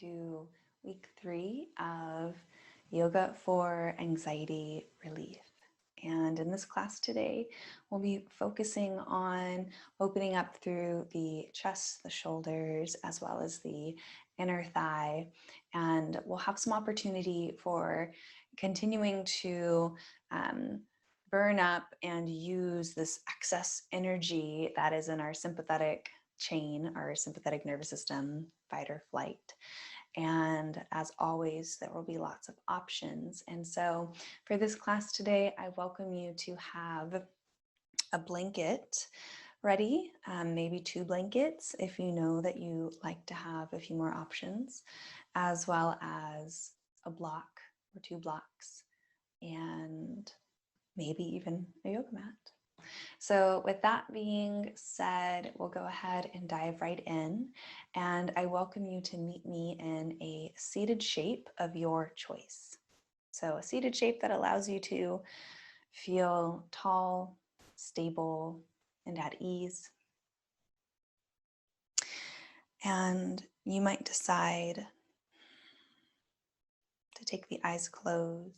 to week 3 of Yoga for Anxiety Relief. And in this class today, we'll be focusing on opening up through the chest, the shoulders, as well as the inner thigh. And we'll have some opportunity for continuing to burn up and use this excess energy that is in our sympathetic chain, our sympathetic nervous system, fight or flight. And as always, there will be lots of options. And so for this class today, I welcome you to have a blanket ready, maybe 2 blankets if you know that you like to have a few more options, as well as a block or 2 blocks, and maybe even a yoga mat. So with that being said, we'll go ahead and dive right in. And I welcome you to meet me in a seated shape of your choice. So a seated shape that allows you to feel tall, stable, and at ease. And you might decide to take the eyes closed,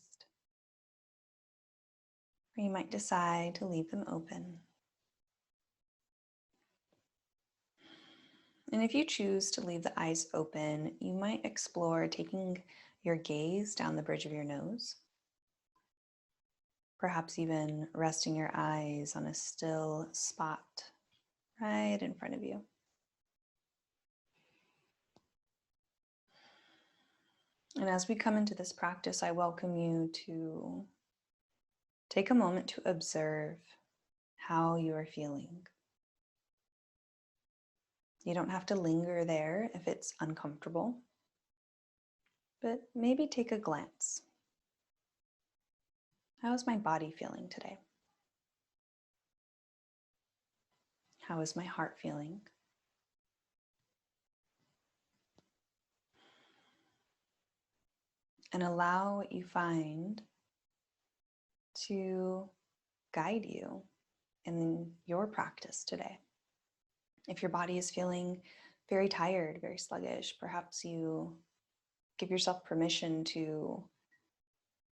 or you might decide to leave them open. And if you choose to leave the eyes open, you might explore taking your gaze down the bridge of your nose, perhaps even resting your eyes on a still spot right in front of you. And as we come into this practice, I welcome you to take a moment to observe how you are feeling. You don't have to linger there if it's uncomfortable, but maybe take a glance. How is my body feeling today? How is my heart feeling? And allow what you find to guide you in your practice today. If your body is feeling very tired, very sluggish, perhaps you give yourself permission to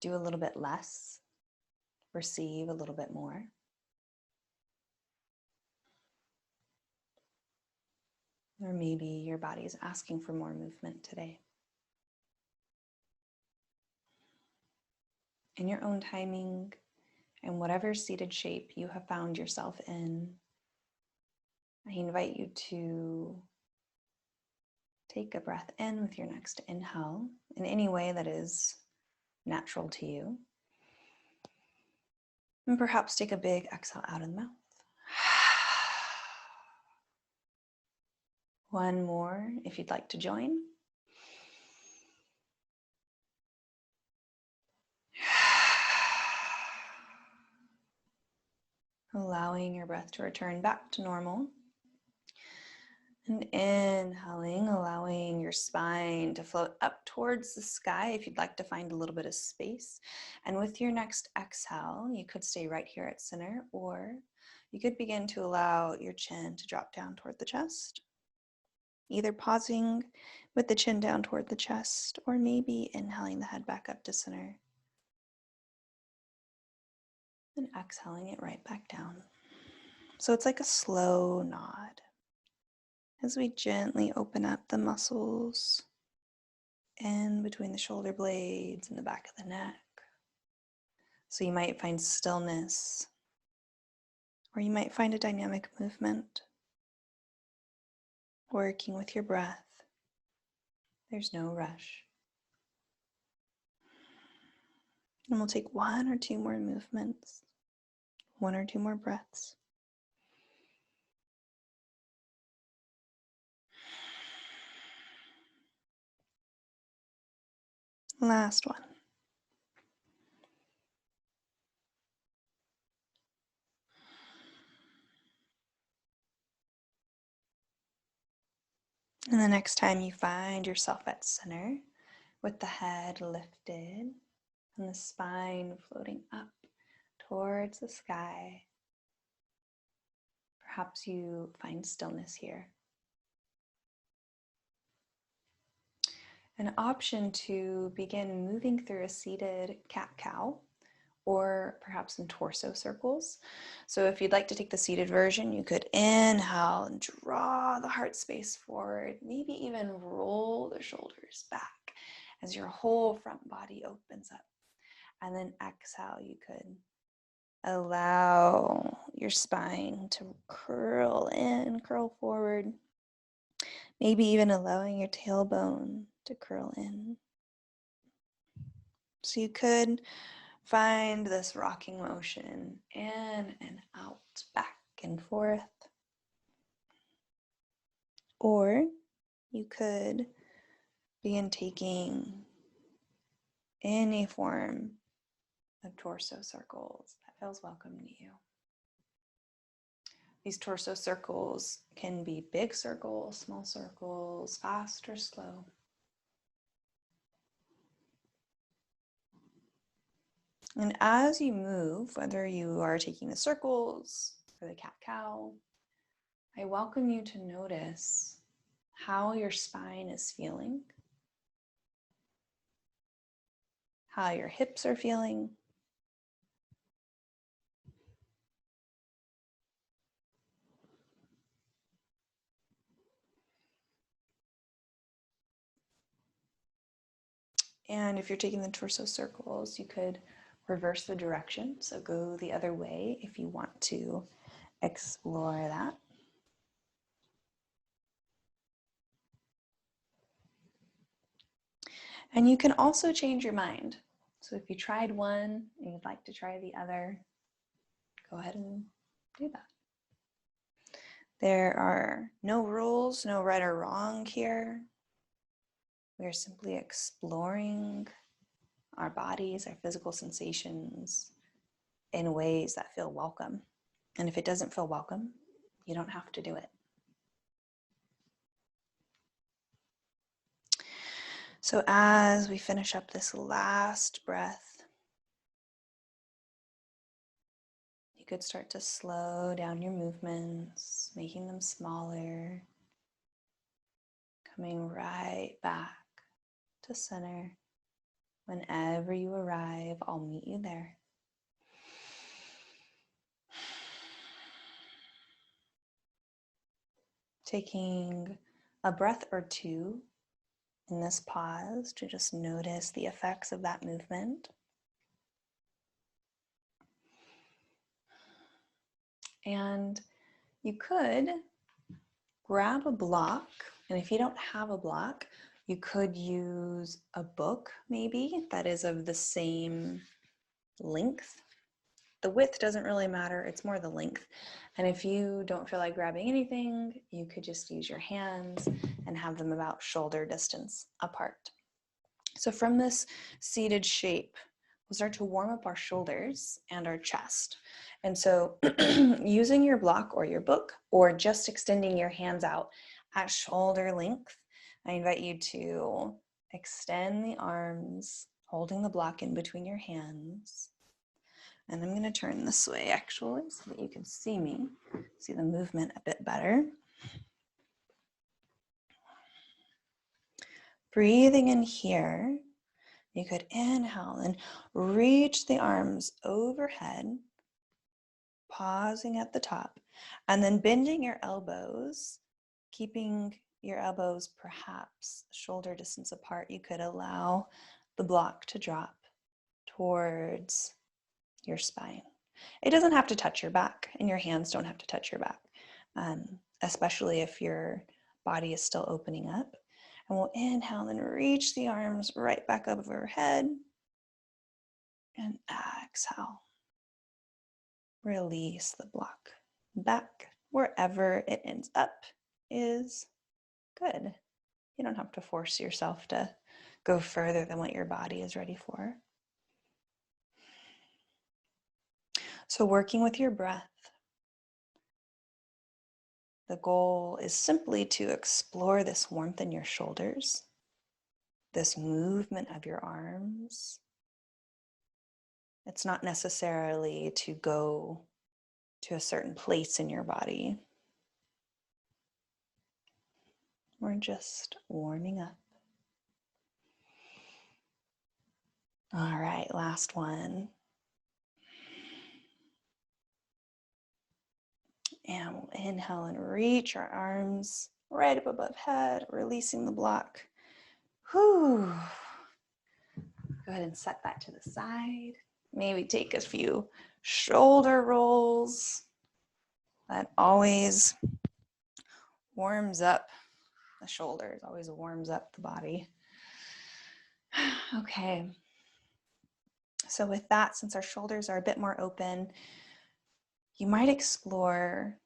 do a little bit less, receive a little bit more. Or maybe your body is asking for more movement today. In your own timing and whatever seated shape you have found yourself in, I invite you to take a breath in with your next inhale in any way that is natural to you. And perhaps take a big exhale out of the mouth. One more if you'd like to join. Allowing your breath to return back to normal. And inhaling, allowing your spine to float up towards the sky if you'd like to find a little bit of space. And with your next exhale, you could stay right here at center, or you could begin to allow your chin to drop down toward the chest. Either pausing with the chin down toward the chest, or maybe inhaling the head back up to center. And exhaling it right back down. So it's like a slow nod as we gently open up the muscles in between the shoulder blades and the back of the neck. So you might find stillness, or you might find a dynamic movement. Working with your breath. There's no rush. And we'll take 1 or 2 more movements, 1 or 2 more breaths. Last one. And the next time you find yourself at center, with the head lifted and the spine floating up towards the sky, perhaps you find stillness here. An option to begin moving through a seated cat-cow or perhaps some torso circles. So if you'd like to take the seated version, you could inhale and draw the heart space forward, maybe even roll the shoulders back as your whole front body opens up. And then exhale, you could allow your spine to curl in, curl forward, maybe even allowing your tailbone to curl in. So you could find this rocking motion in and out, back and forth. Or you could begin taking any form of torso circles that feels welcome to you. These torso circles can be big circles, small circles, fast or slow. And as you move, whether you are taking the circles or the cat-cow, I welcome you to notice how your spine is feeling, how your hips are feeling, and if you're taking the torso circles, you could reverse the direction, so go the other way if you want to explore that. And you can also change your mind. So if you tried one and you'd like to try the other, go ahead and do that. There are no rules, no right or wrong here. We are simply exploring our bodies, our physical sensations in ways that feel welcome. And if it doesn't feel welcome, you don't have to do it. So as we finish up this last breath, you could start to slow down your movements, making them smaller, coming right back to center. Whenever you arrive, I'll meet you there. Taking a breath or two in this pause to just notice the effects of that movement. And you could grab a block, and if you don't have a block, you could use a book maybe that is of the same length. The width doesn't really matter, it's more the length. And if you don't feel like grabbing anything, you could just use your hands and have them about shoulder distance apart. So from this seated shape, we'll start to warm up our shoulders and our chest. And so using your block or your book, or just extending your hands out at shoulder length, I invite you to extend the arms, holding the block in between your hands. And I'm going to turn this way actually so that you can see me, see the movement a bit better. Breathing in here, you could inhale and reach the arms overhead, pausing at the top, and then bending your elbows, keeping your elbows perhaps shoulder distance apart. You could allow the block to drop towards your spine. It doesn't have to touch your back, and your hands don't have to touch your back, especially if your body is still opening up. And we'll inhale and reach the arms right back up overhead. And exhale. Release the block. Back wherever it ends up is good. You don't have to force yourself to go further than what your body is ready for. So working with your breath, the goal is simply to explore this warmth in your shoulders, this movement of your arms. It's not necessarily to go to a certain place in your body. We're just warming up. All right, last one. And we'll inhale and reach our arms right up above head, releasing the block. Whew. Go ahead and set that to the side. Maybe take a few shoulder rolls. That always warms up the shoulders, always warms up the body. Okay. So with that, since our shoulders are a bit more open, you might explore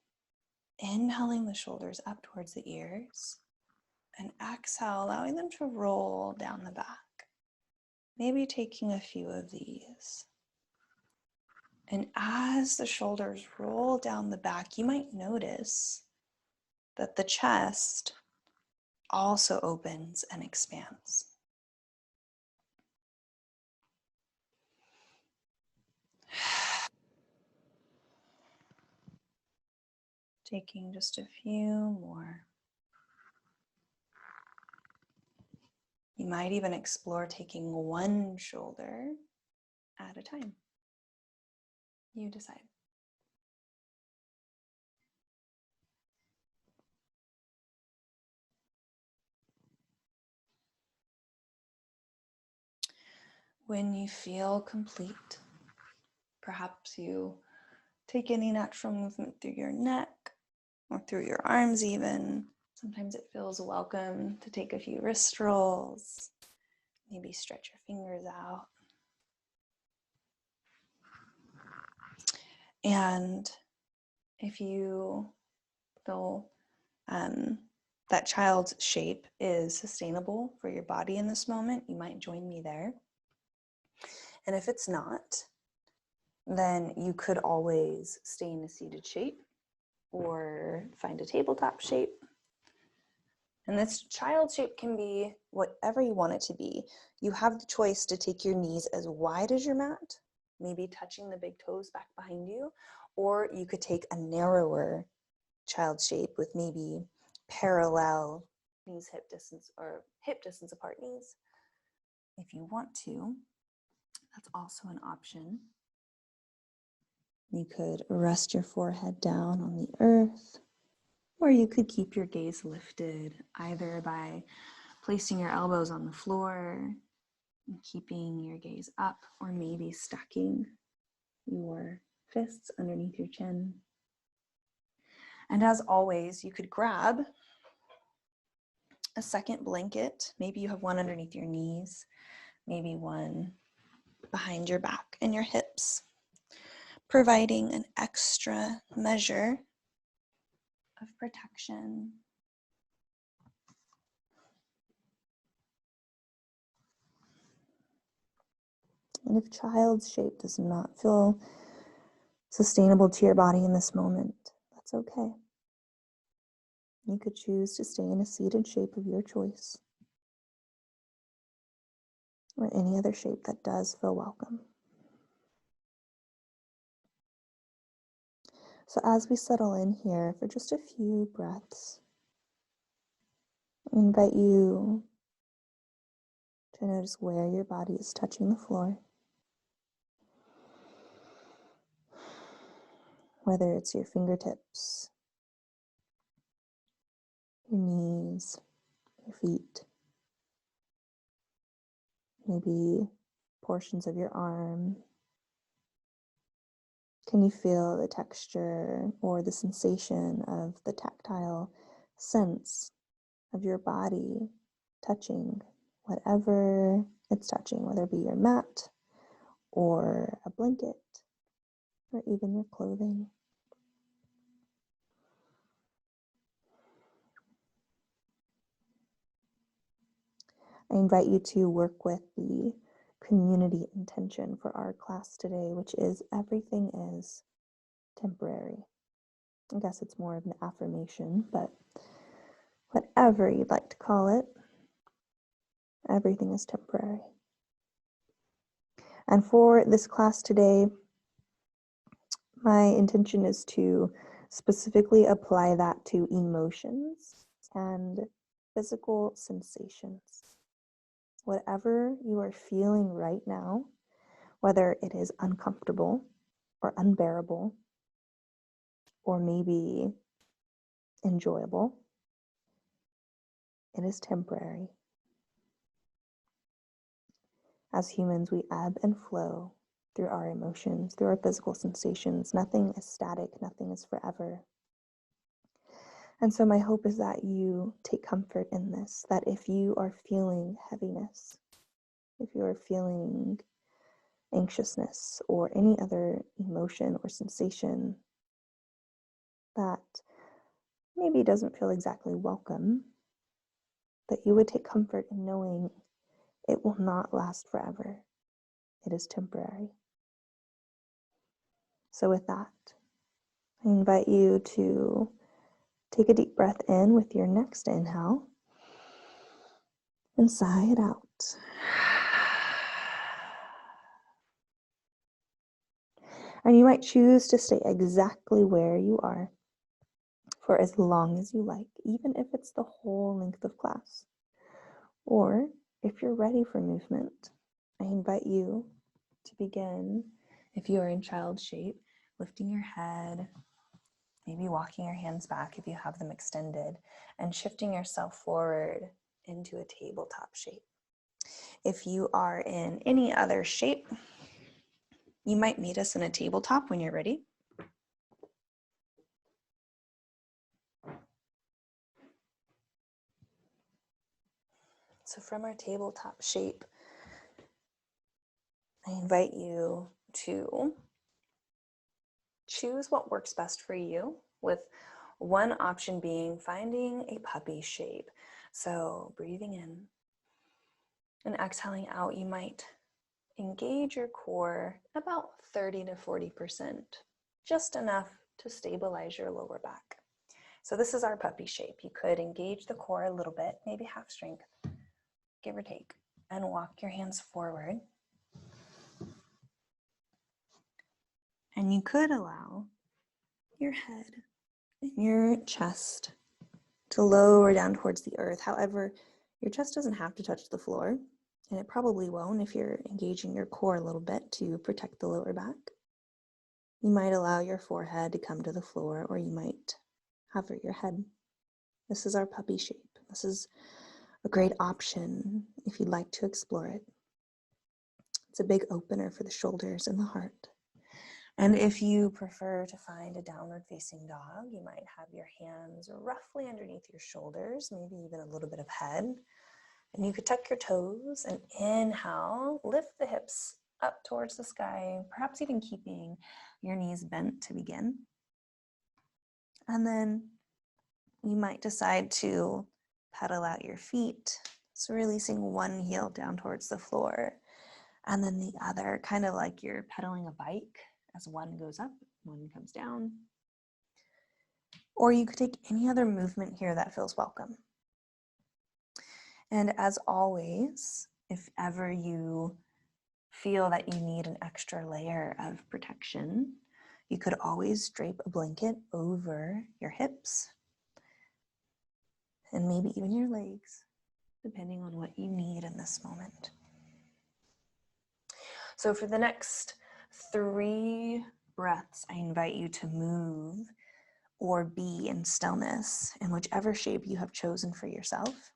inhaling the shoulders up towards the ears and exhale, allowing them to roll down the back. Maybe taking a few of these. And as the shoulders roll down the back, you might notice that the chest also opens and expands. Taking just a few more. You might even explore taking one shoulder at a time. You decide. When you feel complete, perhaps you take any natural movement through your neck or through your arms even. Sometimes it feels welcome to take a few wrist rolls, maybe stretch your fingers out. And if you feel that child's shape is sustainable for your body in this moment, you might join me there. And if it's not, then you could always stay in a seated shape or find a tabletop shape. And this child shape can be whatever you want it to be. You have the choice to take your knees as wide as your mat, maybe touching the big toes back behind you, or you could take a narrower child shape with maybe parallel knees hip distance or hip distance apart knees. If you want to, that's also an option. You could rest your forehead down on the earth, or you could keep your gaze lifted either by placing your elbows on the floor and keeping your gaze up, or maybe stacking your fists underneath your chin. And as always, you could grab a second blanket. Maybe you have one underneath your knees, maybe one behind your back and your hips, providing an extra measure of protection. And if child's shape does not feel sustainable to your body in this moment, that's okay. You could choose to stay in a seated shape of your choice, or any other shape that does feel welcome. So as we settle in here for just a few breaths, I invite you to notice where your body is touching the floor. Whether it's your fingertips, your knees, your feet, maybe portions of your arm. Can you feel the texture or the sensation of the tactile sense of your body touching whatever it's touching, whether it be your mat or a blanket or even your clothing? I invite you to work with the community intention for our class today, which is everything is temporary. I guess it's more of an affirmation, but whatever you'd like to call it, everything is temporary. And for this class today, my intention is to specifically apply that to emotions and physical sensations. whatever you are feeling right now, whether it is uncomfortable or unbearable, or maybe enjoyable, it is temporary. As humans, we ebb and flow through our emotions, through our physical sensations. Nothing is static, nothing is forever. And so my hope is that you take comfort in this, that if you are feeling heaviness, if you are feeling anxiousness or any other emotion or sensation that maybe doesn't feel exactly welcome, that you would take comfort in knowing it will not last forever. It is temporary. So with that, I invite you to take a deep breath in with your next inhale and sigh it out. And you might choose to stay exactly where you are for as long as you like, even if it's the whole length of class. Or if you're ready for movement, I invite you to begin, if you are in child shape, lifting your head, maybe walking your hands back if you have them extended, and shifting yourself forward into a tabletop shape. If you are in any other shape, you might meet us in a tabletop when you're ready. So from our tabletop shape, I invite you to choose what works best for you, with one option being finding a puppy shape. So breathing in and exhaling out, you might engage your core about 30 to 40%, just enough to stabilize your lower back. So this is our puppy shape. You could engage the core a little bit, maybe half strength, give or take, and walk your hands forward. And you could allow your head and your chest to lower down towards the earth. However, your chest doesn't have to touch the floor, and it probably won't if you're engaging your core a little bit to protect the lower back. You might allow your forehead to come to the floor, or you might hover your head. This is our puppy shape. This is a great option if you'd like to explore it. It's a big opener for the shoulders and the heart. And if you prefer to find a downward facing dog, you might have your hands roughly underneath your shoulders, maybe even a little bit of head. And you could tuck your toes and inhale, lift the hips up towards the sky, perhaps even keeping your knees bent to begin. And then you might decide to pedal out your feet. So releasing one heel down towards the floor, and then the other, kind of like you're pedaling a bike. As one goes up, one comes down. Or you could take any other movement here that feels welcome. And as always, if ever you feel that you need an extra layer of protection, you could always drape a blanket over your hips and maybe even your legs, depending on what you need in this moment. So for the next 3 breaths, I invite you to move or be in stillness in whichever shape you have chosen for yourself.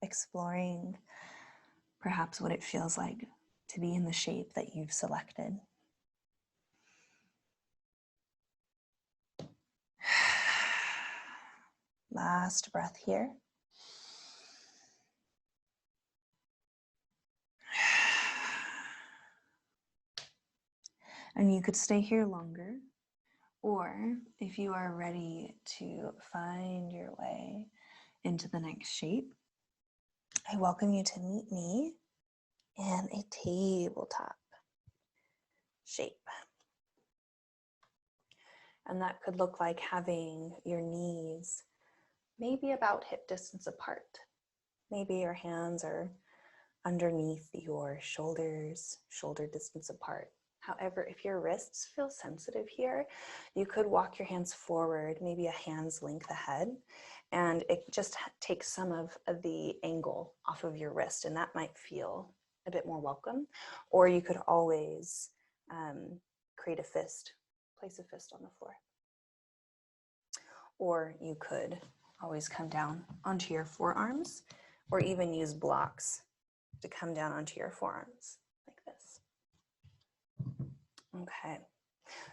Exploring perhaps what it feels like to be in the shape that you've selected. Last breath here. And you could stay here longer, or if you are ready to find your way into the next shape, I welcome you to meet me in a tabletop shape. And that could look like having your knees maybe about hip distance apart. Maybe your hands are underneath your shoulders, shoulder distance apart. However, if your wrists feel sensitive here, you could walk your hands forward, maybe a hand's length ahead, And it just takes some of the angle off of your wrist, and that might feel a bit more welcome. Or you could always create a fist, place a fist on the floor. Or you could always come down onto your forearms, or even use blocks to come down onto your forearms like this. Okay,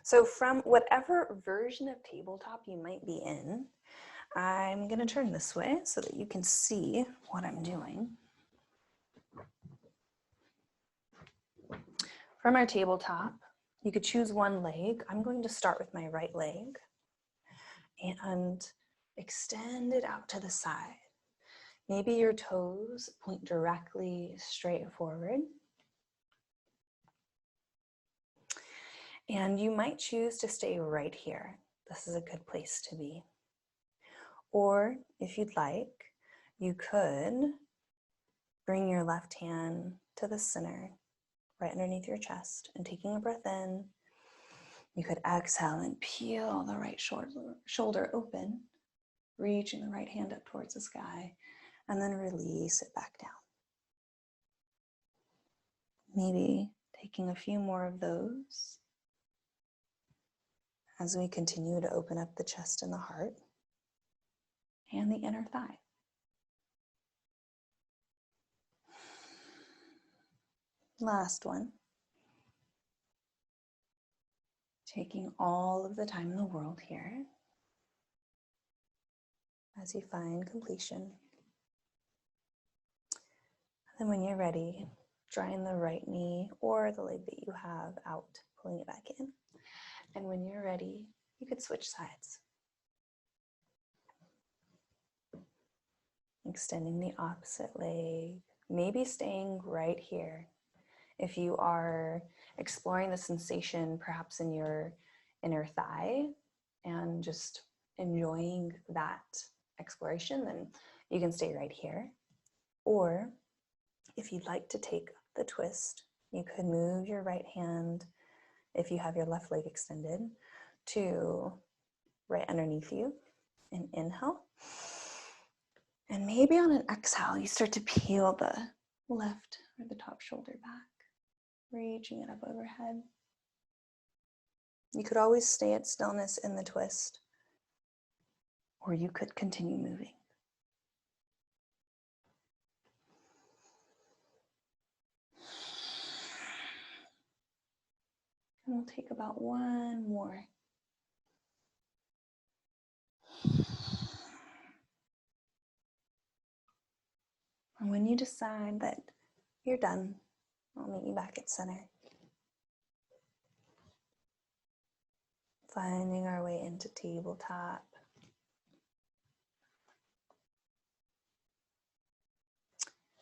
so from whatever version of tabletop you might be in, I'm going to turn this way so that you can see what I'm doing. From our tabletop, you could choose one leg. I'm going to start with my right leg and extend it out to the side. Maybe your toes point directly straight forward. And you might choose to stay right here. This is a good place to be. Or if you'd like, you could bring your left hand to the center, right underneath your chest, and taking a breath in, you could exhale and peel the right shoulder open, reaching the right hand up towards the sky, and then release it back down. Maybe taking a few more of those as we continue to open up the chest and the heart and the inner thigh. Last one. Taking all of the time in the world here as you find completion. And then when you're ready, drawing the right knee or the leg that you have out, pulling it back in. And when you're ready, you could switch sides. Extending the opposite leg, maybe staying right here. If you are exploring the sensation perhaps in your inner thigh and just enjoying that exploration, then you can stay right here. Or if you'd like to take the twist, you could move your right hand, if you have your left leg extended, to right underneath you and inhale. And maybe on an exhale, you start to peel the left or the top shoulder back, reaching it up overhead. You could always stay at stillness in the twist, or you could continue moving. And we'll take about one more. And when you decide that you're done, I'll meet you back at center. Finding our way into tabletop.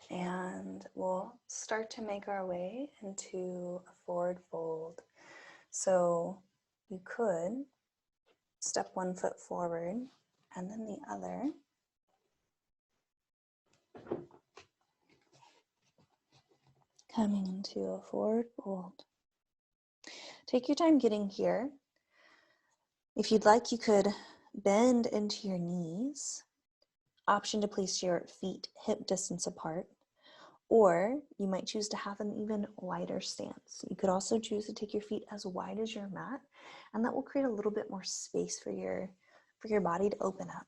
And we'll start to make our way into a forward fold. So you could step one foot forward and then the other. Coming into a forward fold. Take your time getting here. If you'd like, you could bend into your knees. Option to place your feet hip distance apart. Or you might choose to have an even wider stance. You could also choose to take your feet as wide as your mat, and that will create a little bit more space for your body to open up.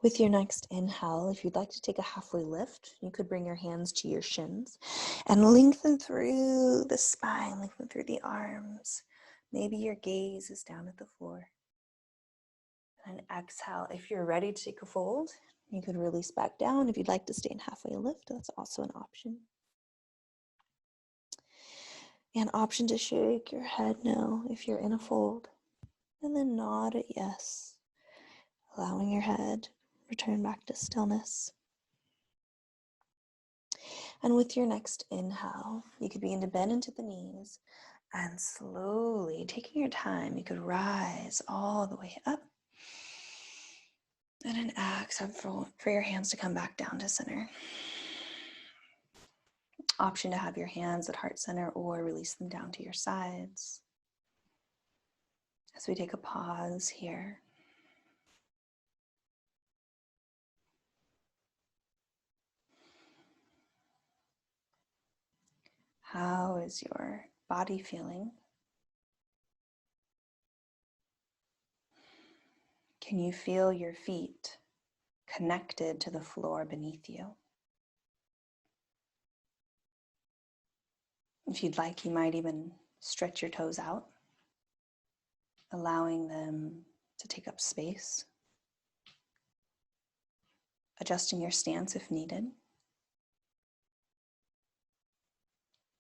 With your next inhale, if you'd like to take a halfway lift, you could bring your hands to your shins and lengthen through the spine, lengthen through the arms. Maybe your gaze is down at the floor. And exhale, if you're ready to take a fold, you could release back down. If you'd like to stay in halfway lift, that's also an option. An option to shake your head no if you're in a fold, and then nod at yes, allowing your head return back to stillness. And with your next inhale, you could begin to bend into the knees and slowly, taking your time, you could rise all the way up. And an exhale for your hands to come back down to center. Option to have your hands at heart center or release them down to your sides. As we take a pause here, how is your body feeling? Can you feel your feet connected to the floor beneath you? If you'd like, you might even stretch your toes out, allowing them to take up space, adjusting your stance if needed,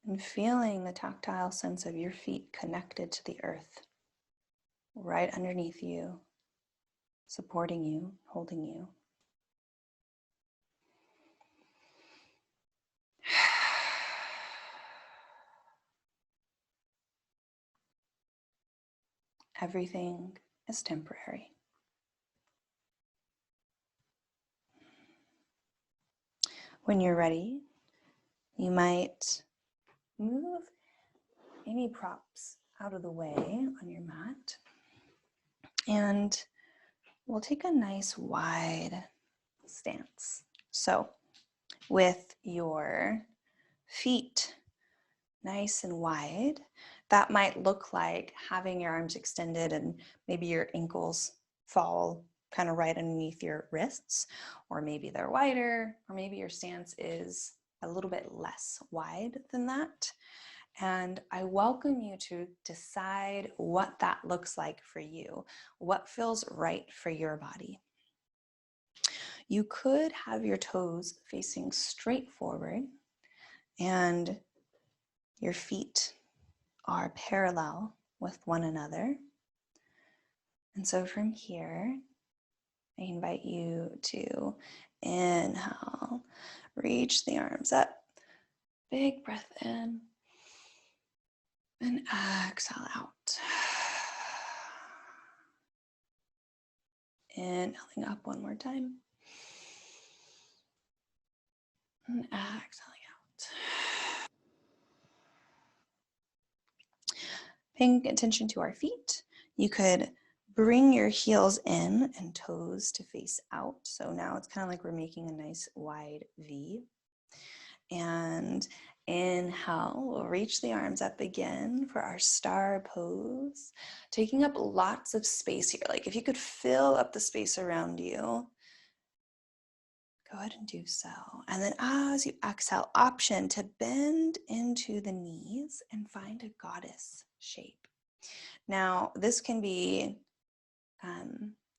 and feeling the tactile sense of your feet connected to the earth, right underneath you, supporting you, holding you. Everything is temporary. When you're ready, you might move any props out of the way on your mat, and we'll take a nice wide stance. So with your feet nice and wide, that might look like having your arms extended and maybe your ankles fall kind of right underneath your wrists, or maybe they're wider, or maybe your stance is a little bit less wide than that. And I welcome you to decide what that looks like for you, what feels right for your body. You could have your toes facing straight forward and your feet are parallel with one another. And so from here, I invite you to inhale, reach the arms up, big breath in, and exhale out. Inhaling up one more time. And exhaling out. Paying attention to our feet, you could bring your heels in and toes to face out. So now it's kind of like we're making a nice wide V. And inhale, we'll reach the arms up again for our star pose, taking up lots of space here. Like if you could fill up the space around you, go ahead and do so. And then as you exhale, option to bend into the knees and find a goddess shape. Now, this can be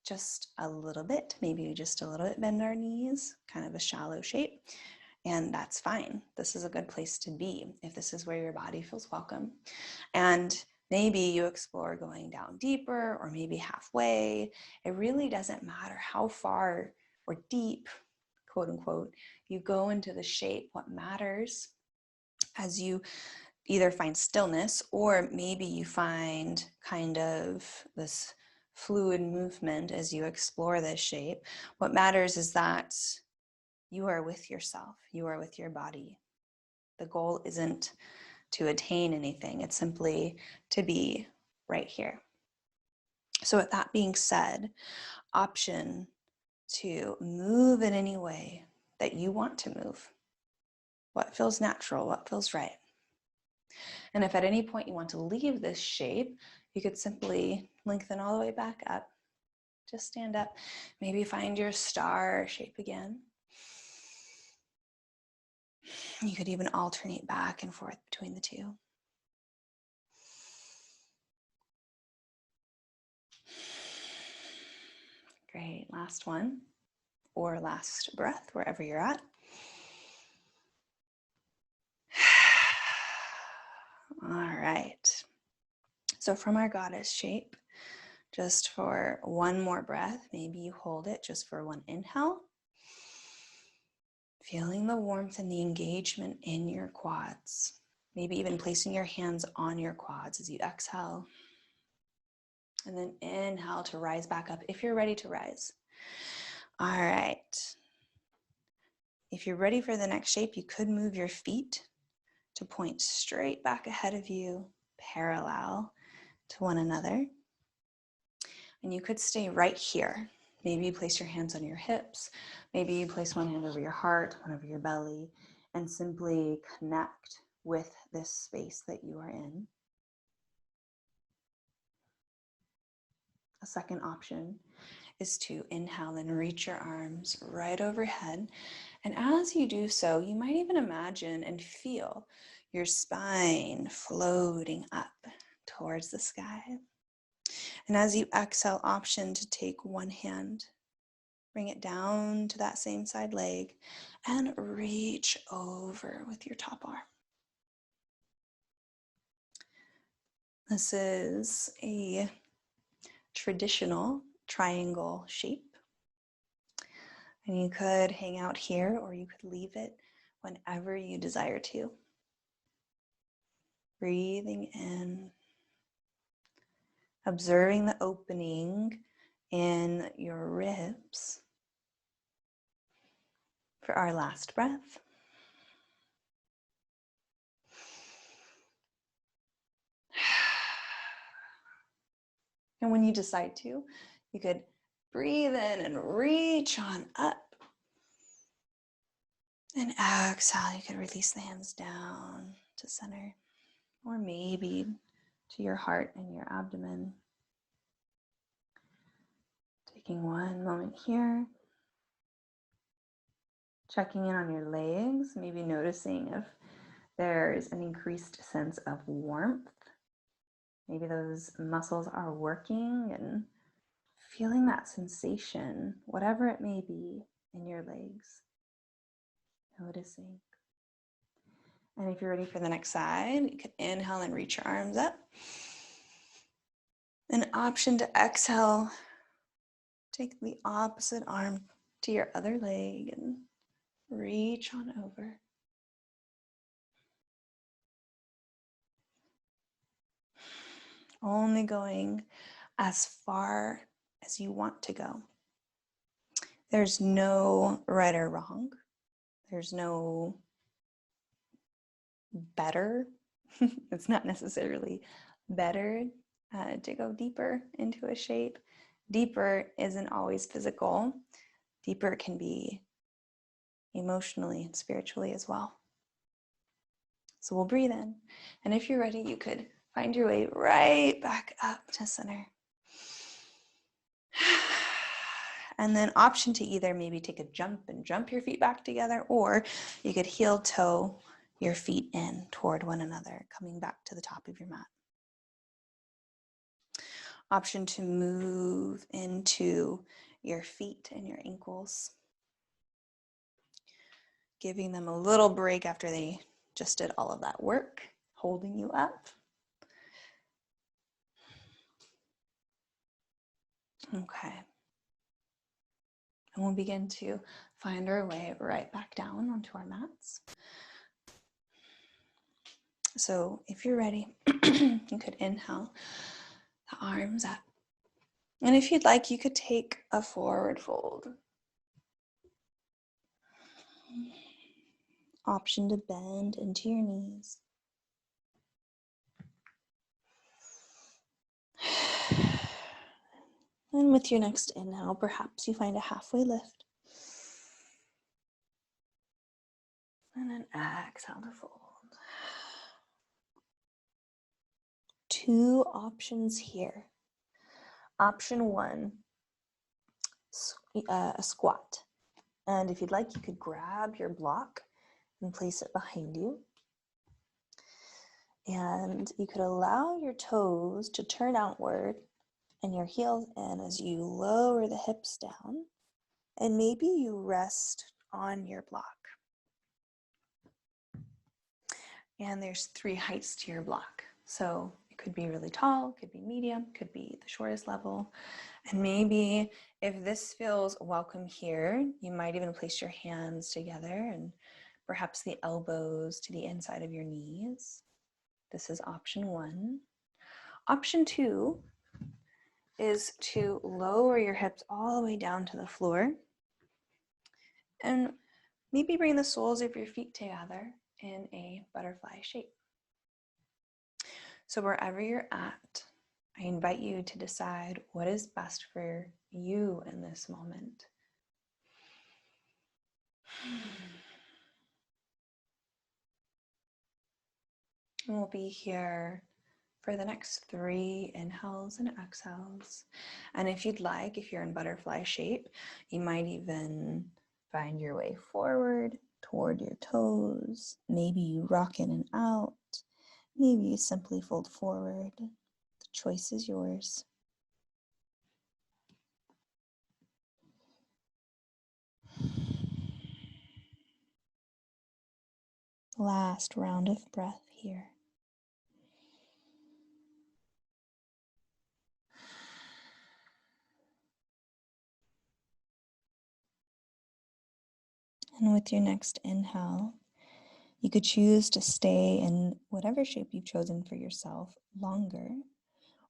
just a little bit, maybe just a little bit bend our knees, kind of a shallow shape. And that's fine. This is a good place to be if this is where your body feels welcome. And maybe you explore going down deeper or maybe halfway. It really doesn't matter how far or deep, quote unquote, you go into the shape. What matters as you either find stillness or maybe you find kind of this fluid movement as you explore this shape. What matters is that you are with yourself, you are with your body. The goal isn't to attain anything, it's simply to be right here. So with that being said, option to move in any way that you want to move. What feels natural, what feels right. And if at any point you want to leave this shape, you could simply lengthen all the way back up. Just stand up, maybe find your star shape again. You could even alternate back and forth between the two. Great, last one, or last breath, wherever you're at. All right, so from our goddess shape, just for one more breath, maybe you hold it just for one inhale. Feeling the warmth and the engagement in your quads. Maybe even placing your hands on your quads as you exhale. And then inhale to rise back up if you're ready to rise. All right. If you're ready for the next shape, you could move your feet to point straight back ahead of you, parallel to one another. And you could stay right here. Maybe you place your hands on your hips. Maybe you place one hand over your heart, one over your belly, and simply connect with this space that you are in. A second option is to inhale and reach your arms right overhead. And as you do so, you might even imagine and feel your spine floating up towards the sky. And as you exhale, option to take one hand, bring it down to that same side leg, and reach over with your top arm. This is a traditional triangle shape. And you could hang out here or you could leave it whenever you desire to. Breathing in, observing the opening in your ribs. For our last breath. And when you decide to, you could breathe in and reach on up. And exhale, you could release the hands down to center, or maybe to your heart and your abdomen. Taking one moment here. Checking in on your legs, maybe noticing if there's an increased sense of warmth. Maybe those muscles are working and feeling that sensation, whatever it may be, in your legs. Noticing. And if you're ready for the next side, you can inhale and reach your arms up. An option to exhale, take the opposite arm to your other leg and reach on over. Only going as far as you want to go. There's no right or wrong. There's no better. It's not necessarily better to go deeper into a shape. Deeper isn't always physical. Deeper can be emotionally and spiritually as well. So we'll breathe in. And if you're ready, you could find your way right back up to center. And then option to either maybe take a jump and jump your feet back together, or you could heel toe your feet in toward one another, coming back to the top of your mat. Option to move into your feet and your ankles, giving them a little break after they just did all of that work, holding you up. Okay. And we'll begin to find our way right back down onto our mats. So if you're ready, you could inhale the arms up. And if you'd like, you could take a forward fold. Option to bend into your knees. And with your next inhale, perhaps you find a halfway lift. And then exhale to fold. Two options here. Option one, a squat. And if you'd like, you could grab your block and place it behind you. And you could allow your toes to turn outward and your heels in as you lower the hips down. And maybe you rest on your block. And there's 3 heights to your block. So it could be really tall, could be medium, could be the shortest level. And maybe if this feels welcome here, you might even place your hands together and perhaps the elbows to the inside of your knees. This is option one. Option two is to lower your hips all the way down to the floor and maybe bring the soles of your feet together in a butterfly shape. So wherever you're at, I invite you to decide what is best for you in this moment. And we'll be here for the next 3 inhales and exhales. And if you'd like, if you're in butterfly shape, you might even find your way forward toward your toes. Maybe you rock in and out. Maybe you simply fold forward. The choice is yours. Last round of breath here. And with your next inhale, you could choose to stay in whatever shape you've chosen for yourself longer,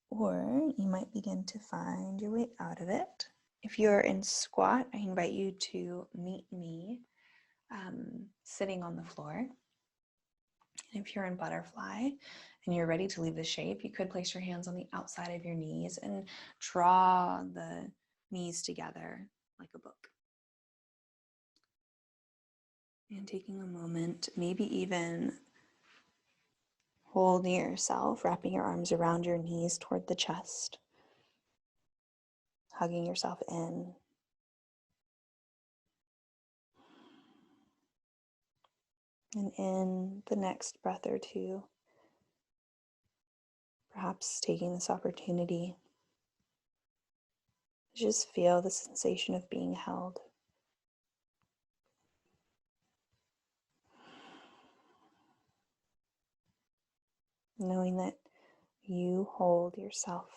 or you might begin to find your way out of it. If you're in squat, I invite you to meet me sitting on the floor. And if you're in butterfly and you're ready to leave the shape, you could place your hands on the outside of your knees and draw the knees together like a book. And taking a moment, maybe even holding yourself, wrapping your arms around your knees toward the chest, hugging yourself in. And in the next breath or two, perhaps taking this opportunity to just feel the sensation of being held. Knowing that you hold yourself.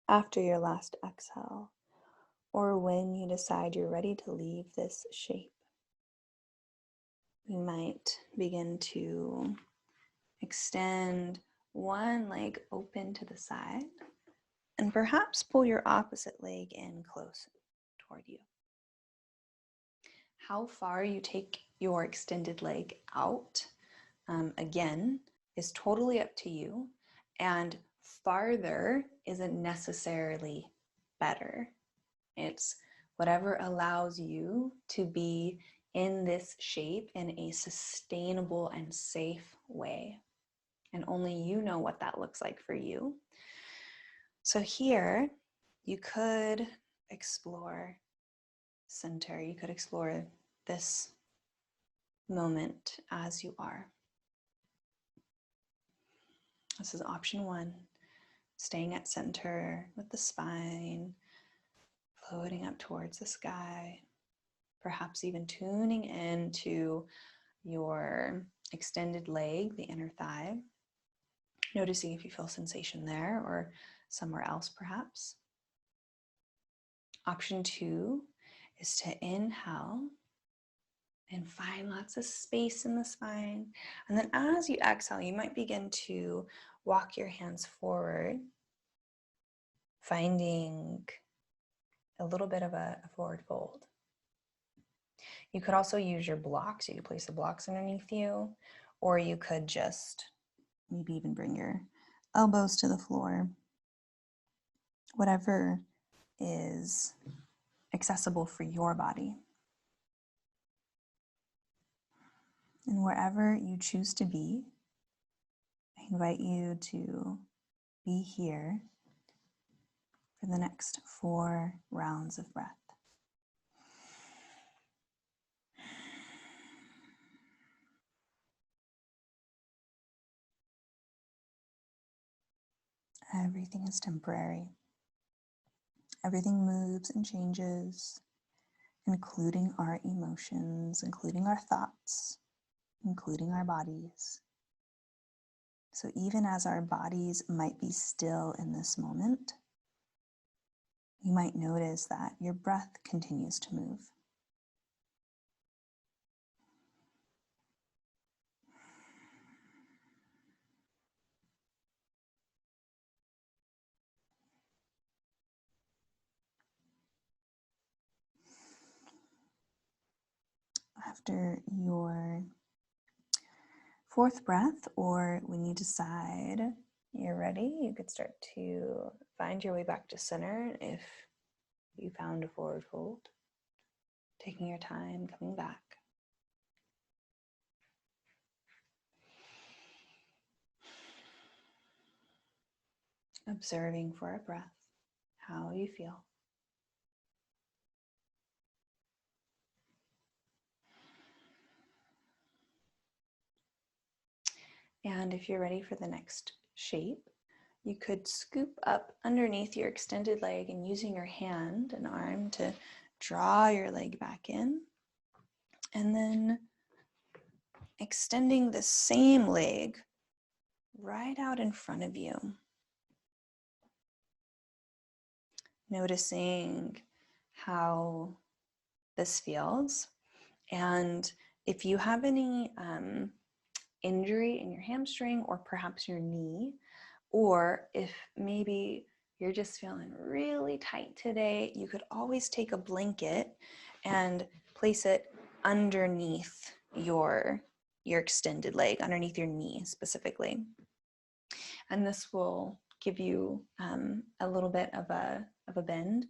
After your last exhale, or when you decide you're ready to leave this shape, you might begin to extend one leg open to the side and perhaps pull your opposite leg in close toward you. How far you take your extended leg out, again, is totally up to you, and farther isn't necessarily better. It's whatever allows you to be in this shape in a sustainable and safe way. And only you know what that looks like for you. So here, you could explore center. You could explore this moment as you are. This is option 1, staying at center with the spine, floating up towards the sky, perhaps even tuning into your extended leg, the inner thigh, noticing if you feel sensation there or somewhere else perhaps. Option 2 is to inhale and find lots of space in the spine. And then as you exhale, you might begin to walk your hands forward, finding a little bit of a forward fold. You could also use your blocks. You could place the blocks underneath you, or you could just maybe even bring your elbows to the floor. Whatever is accessible for your body. And wherever you choose to be, I invite you to be here for the next 4 rounds of breath. Everything is temporary. Everything moves and changes, including our emotions, including our thoughts, including our bodies. So even as our bodies might be still in this moment, you might notice that your breath continues to move. after your fourth breath, or when you decide you're ready, you could start to find your way back to center if you found a forward fold. Taking your time, coming back. Observing for a breath how you feel. And if you're ready for the next shape, you could scoop up underneath your extended leg and using your hand and arm to draw your leg back in. And then extending the same leg right out in front of you. Noticing how this feels. And if you have any injury in your hamstring or perhaps your knee, or if maybe you're just feeling really tight today, you could always take a blanket and place it underneath your extended leg, underneath your knee specifically. And this will give you a little bit of a bend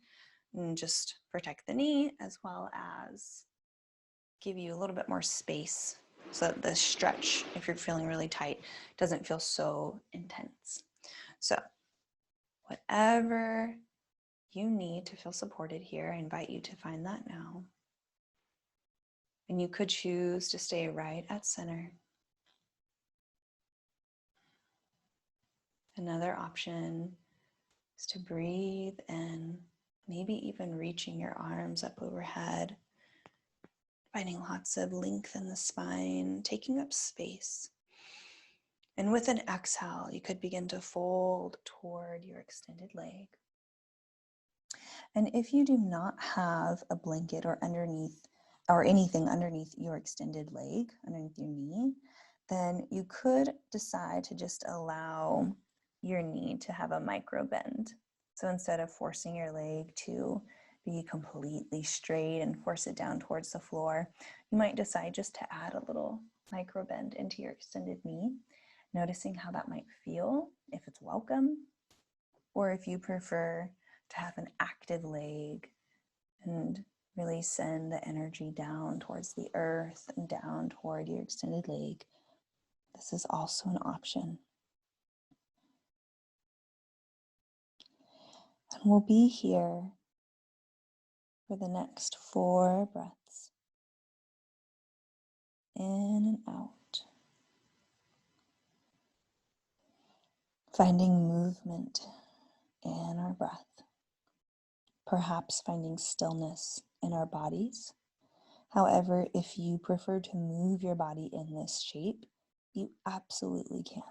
and just protect the knee, as well as give you a little bit more space so that the stretch, if you're feeling really tight, doesn't feel so intense. So whatever you need to feel supported here, I invite you to find that now. And you could choose to stay right at center. Another option is to breathe in, maybe even reaching your arms up overhead, finding lots of length in the spine, taking up space. And with an exhale, you could begin to fold toward your extended leg. And if you do not have a blanket or anything underneath your extended leg, underneath your knee, then you could decide to just allow your knee to have a micro bend. So instead of forcing your leg to be completely straight and force it down towards the floor, you might decide just to add a little micro bend into your extended knee, noticing how that might feel, if it's welcome, or if you prefer to have an active leg and really send the energy down towards the earth and down toward your extended leg. This is also an option. And we'll be here for the next 4 breaths. In and out. Finding movement in our breath. Perhaps finding stillness in our bodies. However, if you prefer to move your body in this shape, you absolutely can.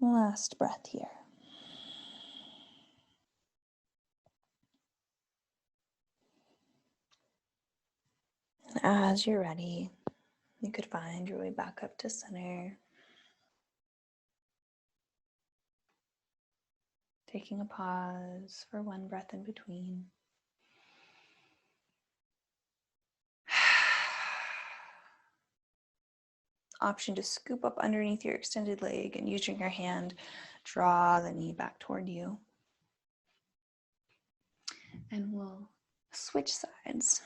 Last breath here. And as you're ready, you could find your way back up to center. Taking a pause for 1 breath in between. Option to scoop up underneath your extended leg and using your hand, draw the knee back toward you. And we'll switch sides.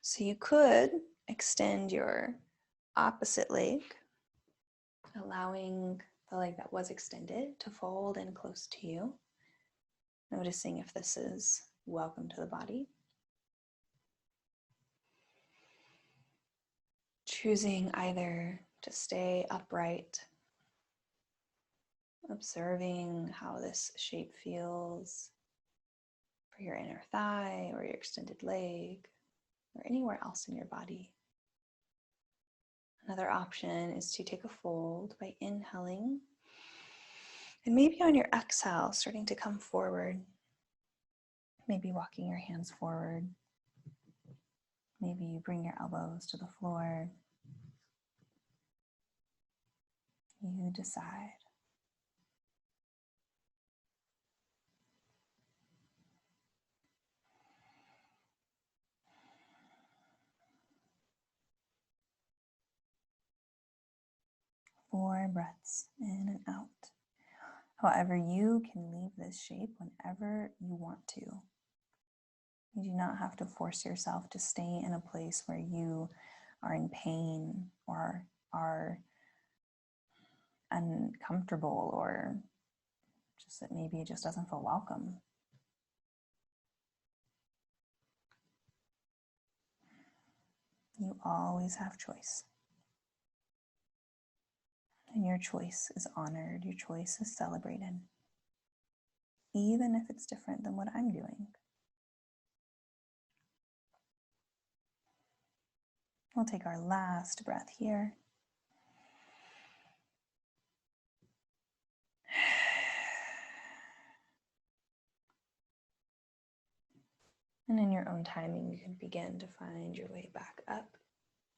So you could extend your opposite leg, allowing the leg that was extended to fold in close to you, noticing if this is welcome to the body. Choosing either to stay upright, observing how this shape feels for your inner thigh or your extended leg or anywhere else in your body. Another option is to take a fold by inhaling And maybe on your exhale, starting to come forward, maybe walking your hands forward. Maybe you bring your elbows to the floor. You decide. Four breaths in and out. However, you can leave this shape whenever you want to. You do not have to force yourself to stay in a place where you are in pain or are uncomfortable, or just that maybe it just doesn't feel welcome. You always have choice. And your choice is honored, your choice is celebrated, even if it's different than what I'm doing. We'll take our last breath here. And in your own timing, you can begin to find your way back up.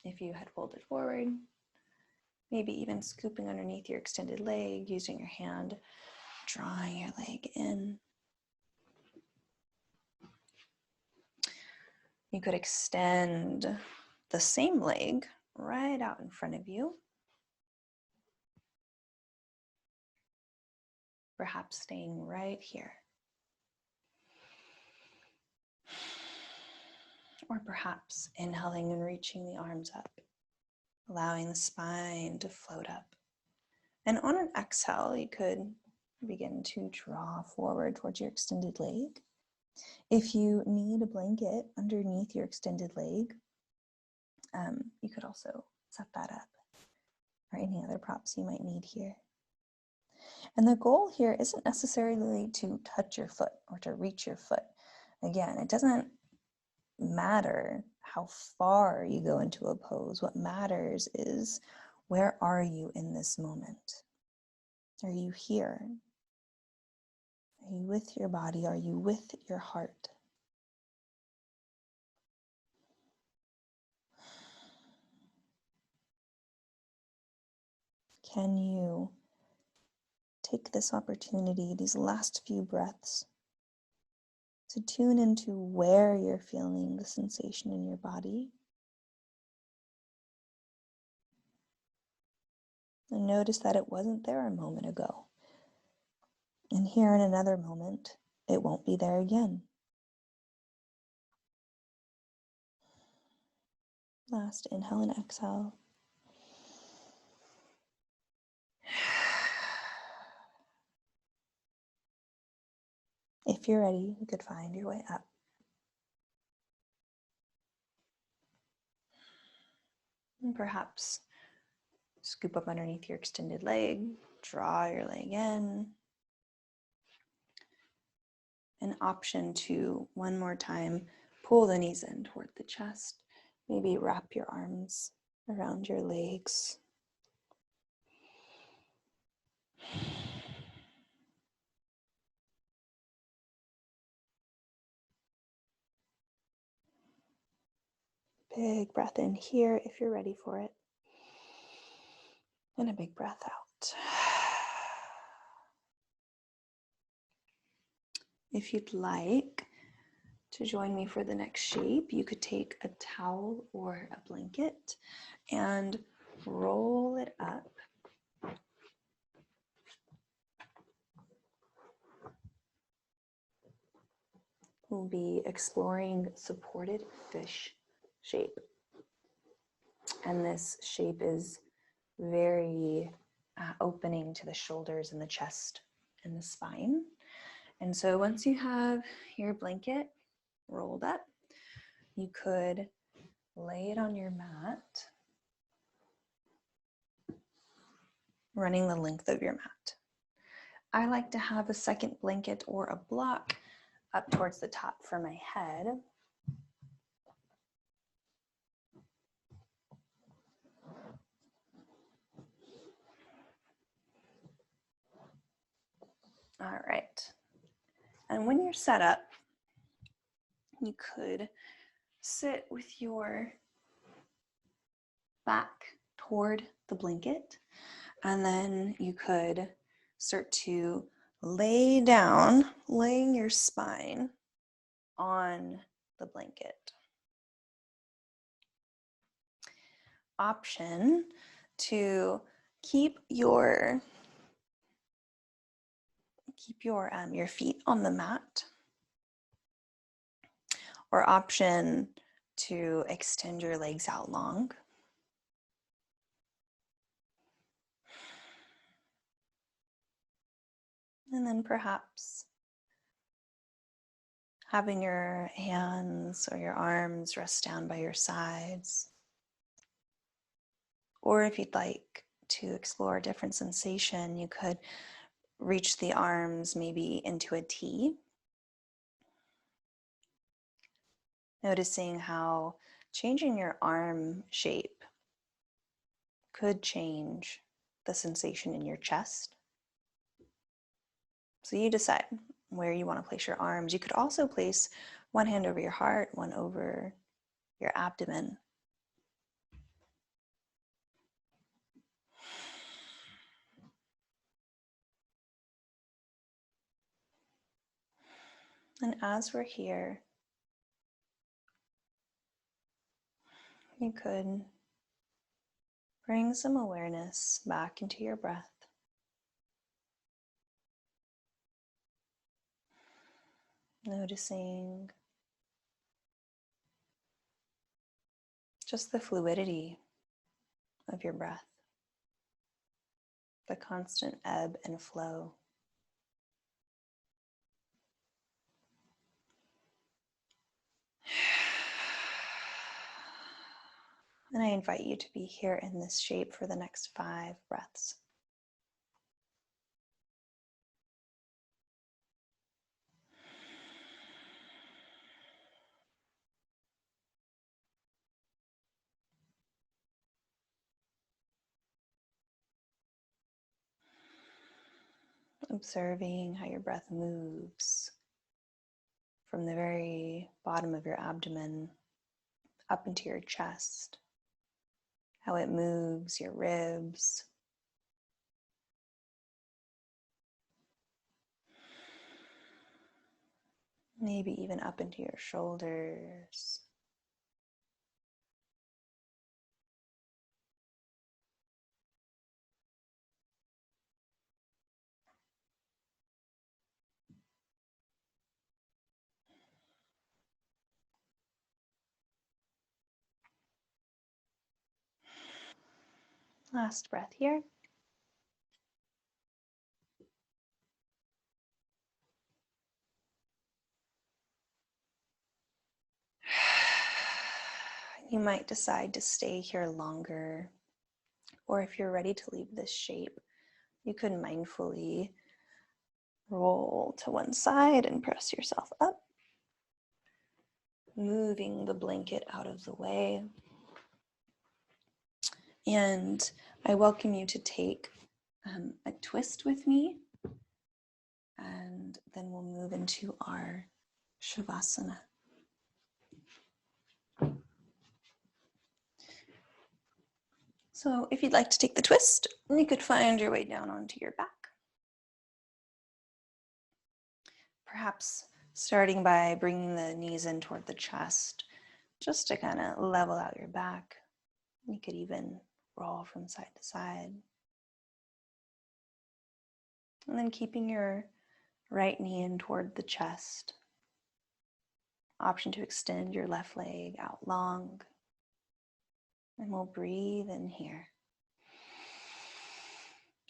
If you had folded forward, maybe even scooping underneath your extended leg, using your hand, drawing your leg in. You could extend the same leg right out in front of you. Perhaps staying right here. Or perhaps inhaling and reaching the arms up, allowing the spine to float up. And on an exhale, you could begin to draw forward towards your extended leg. If you need a blanket underneath your extended leg, you could also set that up, or any other props you might need here. And the goal here isn't necessarily to touch your foot or to reach your foot. Again, it doesn't matter how far you go into a pose. What matters is, where are you in this moment? Are you here? Are you with your body? Are you with your heart? Can you take this opportunity, these last few breaths, to tune into where you're feeling the sensation in your body? And notice that it wasn't there a moment ago. And here in another moment, it won't be there again. Last inhale and exhale. If you're ready, you could find your way up. And perhaps scoop up underneath your extended leg, draw your leg in. An option to, one more time, pull the knees in toward the chest. Maybe wrap your arms around your legs. Big breath in here if you're ready for it. And a big breath out. If you'd like to join me for the next shape, you could take a towel or a blanket and roll it up. We'll be exploring supported fish shape. And this shape is very opening to the shoulders and the chest and the spine. And so once you have your blanket rolled up, you could lay it on your mat, running the length of your mat. I like to have a second blanket or a block up towards the top for my head. All right. And when you're set up, you could sit with your back toward the blanket, and then you could start to lay down, laying your spine on the blanket. Option to keep your feet on the mat, or option to extend your legs out long. And then perhaps having your hands or your arms rest down by your sides. Or if you'd like to explore a different sensation, you could reach the arms maybe into a T. Noticing how changing your arm shape could change the sensation in your chest. So you decide where you want to place your arms. You could also place one hand over your heart, one over your abdomen. And as we're here, you could bring some awareness back into your breath. Noticing just the fluidity of your breath, the constant ebb and flow. And I invite you to be here in this shape for the next 5 breaths. Observing how your breath moves from the very bottom of your abdomen up into your chest, how it moves your ribs, maybe even up into your shoulders. Last breath here. You might decide to stay here longer, or if you're ready to leave this shape, you could mindfully roll to one side and press yourself up, moving the blanket out of the way. And I welcome you to take a twist with me, and then we'll move into our Shavasana. So if you'd like to take the twist, you could find your way down onto your back. Perhaps starting by bringing the knees in toward the chest, just to kind of level out your back. You could even roll from side to side. And then keeping your right knee in toward the chest. Option to extend your left leg out long. And we'll breathe in here.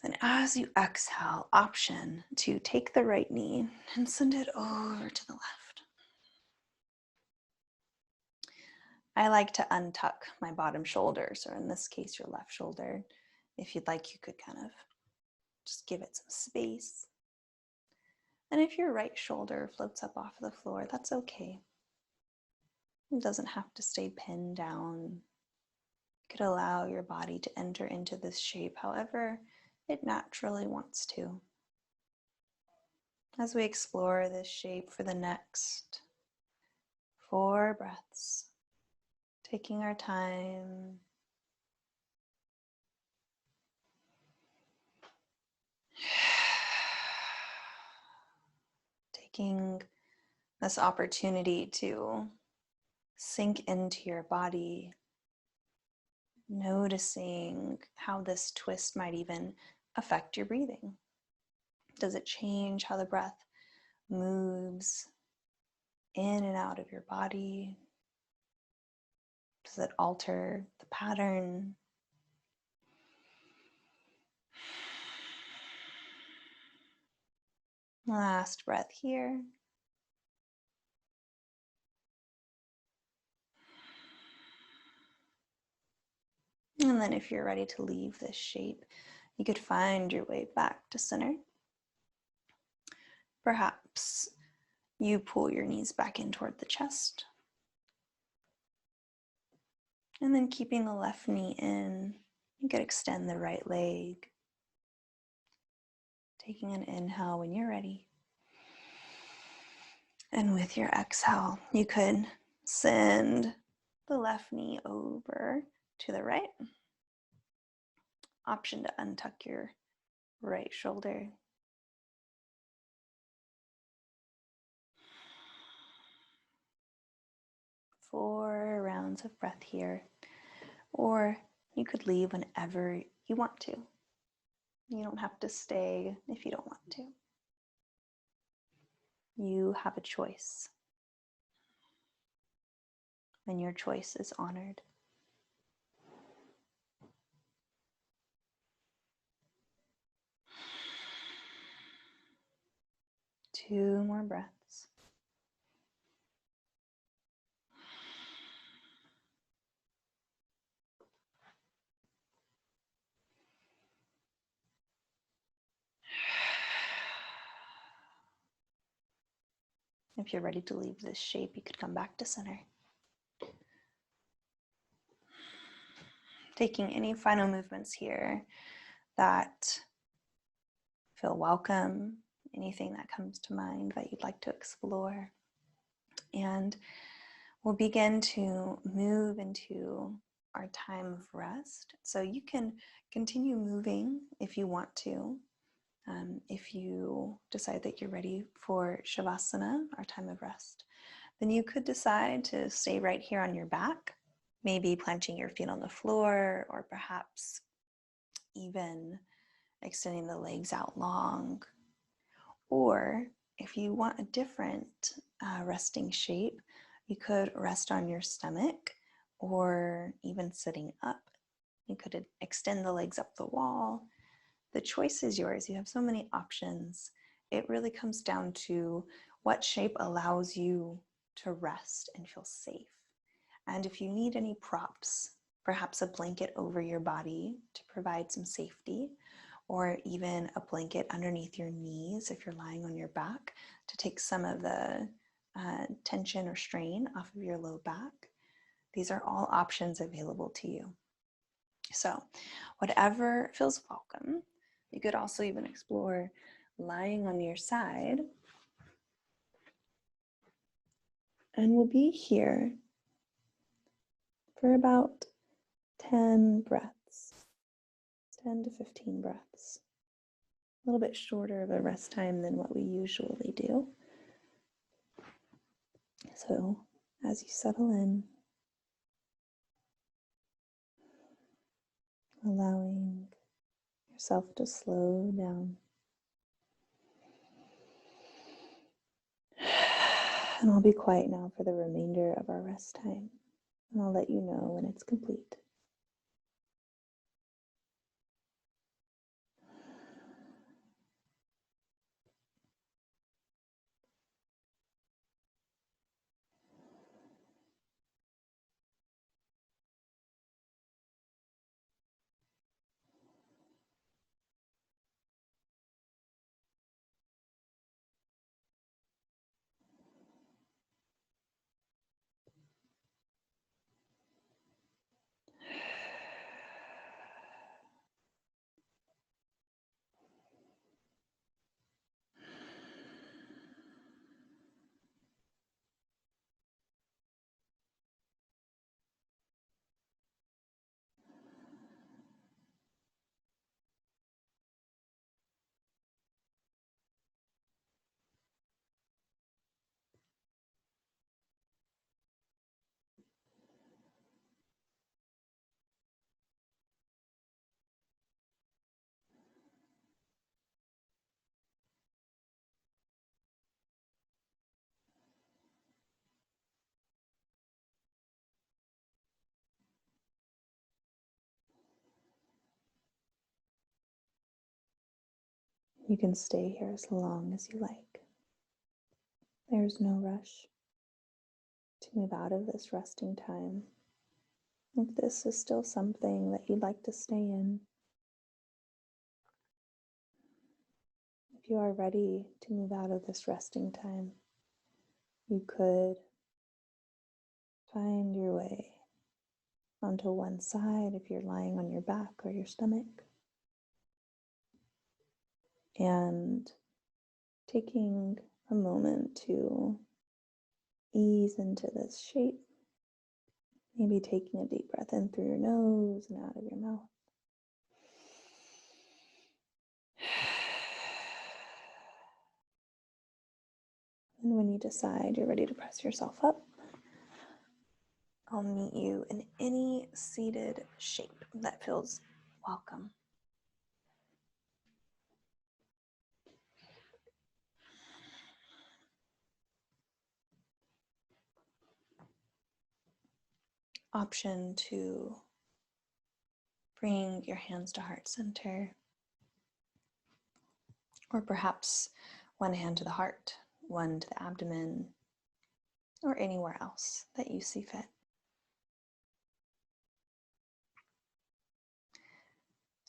And as you exhale, option to take the right knee and send it over to the left. I like to untuck my bottom shoulders, or in this case, your left shoulder. If you'd like, you could kind of just give it some space. And if your right shoulder floats up off the floor, that's okay. It doesn't have to stay pinned down. You could allow your body to enter into this shape however it naturally wants to. as we explore this shape for the next 4 breaths, taking our time. Taking this opportunity to sink into your body, noticing how this twist might even affect your breathing. Does it change how the breath moves in and out of your body? Does it alter the pattern? Last breath here. And then if you're ready to leave this shape, you could find your way back to center. Perhaps you pull your knees back in toward the chest. And then keeping the left knee in, you could extend the right leg. Taking an inhale when you're ready. And with your exhale, you could send the left knee over to the right. Option to untuck your right shoulder. Four rounds of breath here. Or you could leave whenever you want to. You don't have to stay if you don't want to. You have a choice. And your choice is honored. Two more breaths. If you're ready to leave this shape, you could come back to center. Taking any final movements here that feel welcome, anything that comes to mind that you'd like to explore. And we'll begin to move into our time of rest. So you can continue moving if you want to. If you decide that you're ready for Shavasana, our time of rest, then you could decide to stay right here on your back, maybe planting your feet on the floor, or perhaps even extending the legs out long. Or if you want a different resting shape, you could rest on your stomach or even sitting up. You could extend the legs up the wall. The choice is yours. You have so many options. It really comes down to what shape allows you to rest and feel safe. And if you need any props, perhaps a blanket over your body to provide some safety, or even a blanket underneath your knees if you're lying on your back to take some of the tension or strain off of your low back. These are all options available to you. So whatever feels welcome. You could also even explore lying on your side. And we'll be here for about 10 breaths, 10 to 15 breaths. A little bit shorter of a rest time than what we usually do. So as you settle in, allowing yourself to slow down. And I'll be quiet now for the remainder of our rest time, and I'll let you know when it's complete. You can stay here as long as you like. There's no rush to move out of this resting time. If this is still something that you'd like to stay in, if you are ready to move out of this resting time, you could find your way onto one side if you're lying on your back or your stomach. And taking a moment to ease into this shape, maybe taking a deep breath in through your nose and out of your mouth. And when you decide you're ready to press yourself up, I'll meet you in any seated shape that feels welcome. Option to bring your hands to heart center, or perhaps one hand to the heart, one to the abdomen, or anywhere else that you see fit.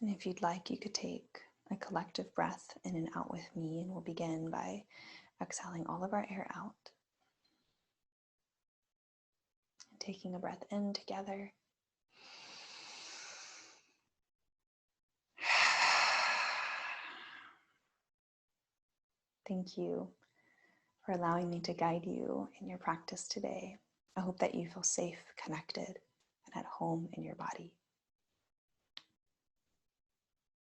And if you'd like, you could take a collective breath in and out with me, and we'll begin by exhaling all of our air out. And taking a breath in together. Thank you for allowing me to guide you in your practice today. I hope that you feel safe, connected, and at home in your body.